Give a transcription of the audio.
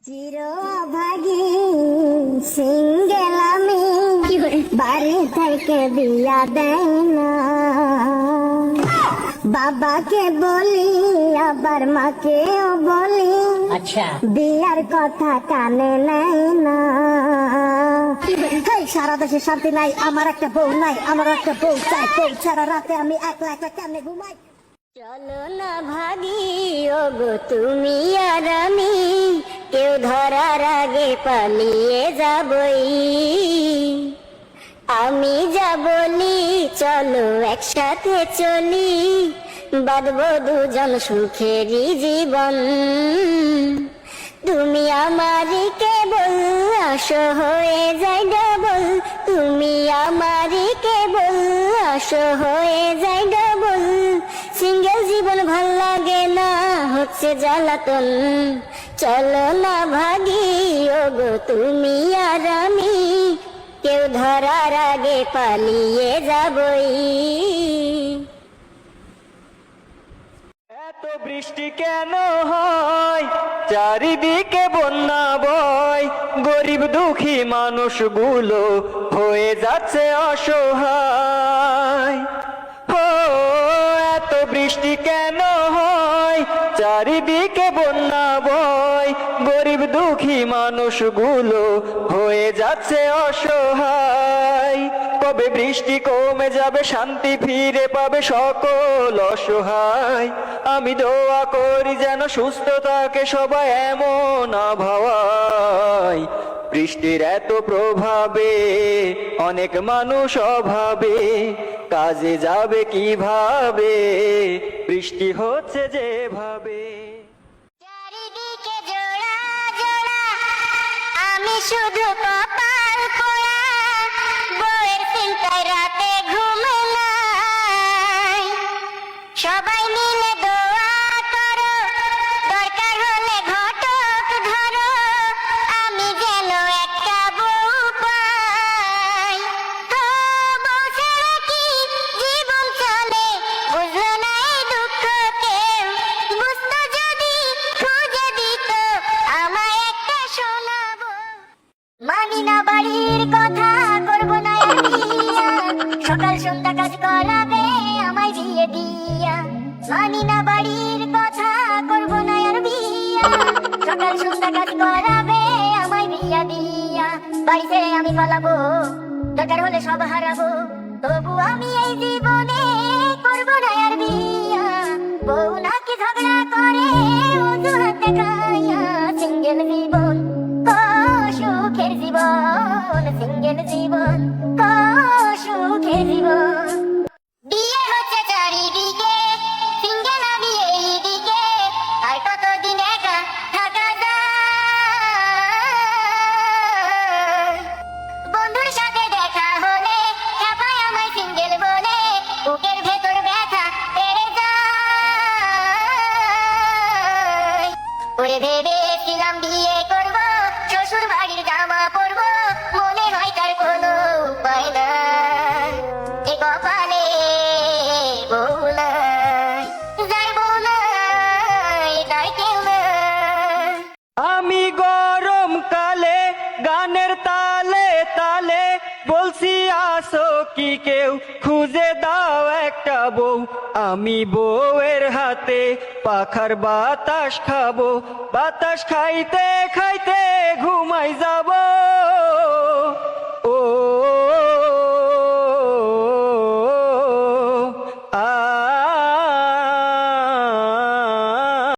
চিরভাগী single আমি বাড়ি থেকে বিয়া দেয় না, বাবাকে বলি আবার মাকেও বলি, আচ্ছা বিয়ার কথা কানে নেয় না। সারা দেশে শান্তি নাই, আমার একটা বউ নাই, আমার একটা বউ চাই, বউ সারা রাতে আমি একলা একলা কেমনে ঘুমাই। চলো না ভাগি ওগো তুমি আর আমি, কেউ ধরার আগে পালিয়ে যাবই। আমি যা বলি চলো একসাথে চলি, বাঁধবো দুজন সুখেরই জীবন। তুমি আমারই কেবল, আসো হয়ে যাই ডবল। তুমি আমারই কেবল, আসো হয়ে যাই ডবল। সিঙ্গেল জীবন ভাল লাগে না, হচ্ছে জ্বালাতন। চলো না ভাগি ওগো তুমি আর আমি, কেউ ধরার আগে পালিয়ে যাবই। এত বৃষ্টি কেন হয়, চারিদিকে বন্যা বয়, গরিব দুঃখী মানুষগুলো হয়ে যাচ্ছে অসহায়। ও এত বৃষ্টি কেন হয়, চারিদিকে বন্যা বয়, গরিব দুঃখী মানুষগুলো হয়ে যাচ্ছে অসহায়। কবে বৃষ্টি কমে যাবে, শান্তি ফিরে পাবে সকল অসহায়। আমি দোয়া করি যেন সুস্থ থাকে সবাই এমন আবহাওয়ায়। বৃষ্টির এত প্রভাবে অনেক মানুষ অভাবে, কাজে যাবে কিভাবে, বৃষ্টি হচ্ছে যেভাবে। চারিদিকে জোড়া জোড়া, আমি শুধু কপাল পোড়া, বউয়ের চিন্তায় রাতে ঘুম নাই। সবাই মিলে দোয়া করো, দরকার হলে ঘটক ধরো, আমি যেন একটা বউ পাই। ও বউ ছাড়া কি জীবন চলে, বুঝলো না এই দুঃখ কেউ, বুঝতো যদি খুঁজে দিত আমায় একটা শোনাবো। মানি না বাড়ির কথা, করবো না আর বিয়া, সকাল সন্ধ্যা কাজ করাবে আমায় বিয়ে দিয়া। মানি না বাড়ির কথা, করবো না আর বিয়া, সকাল সন্ধ্যা কাজ করাবে আমায় বিয়া দিয়া। বাড়ি ছেড়ে আমি পালাবো, দরকার হলে সব হারাবো, তবু আমি এই জীবনে করবো না আর বিয়া। বউ নাকি ঝগড়া করে অজুহাত দেখাইয়া, সিঙ্গেল জীবন সুখের জীবন, সিঙ্গেল জীবন সুখের জীবন। বিয়ে হচ্ছে চারিদিকে, সিঙ্গেল আমি এইদিকে, আর কতদিন একা থাকা যায়। বন্ধুর সাথে দেখা হলে খেপায় আমায় সিঙ্গেল বলে, বুকের ভেতর ব্যথা বেড়ে যায়। ওরে ভেবেছিলাম বিয়ে করবো, শ্বশুর বাড়ির জামা পরবো, মনে হয় তার কোনো উপায় নাই। এ কপালে বউ নাই, যার বউ নাই তার কেউ নাই। আমি গরম কালে গানের তালে তালে বলছি আসো কি কেউ, খুঁজে দাও একটা বউ। আমি বউয়ের হাতে পাখার বাতাস খাবো, বাতাস খাইতে খাইতে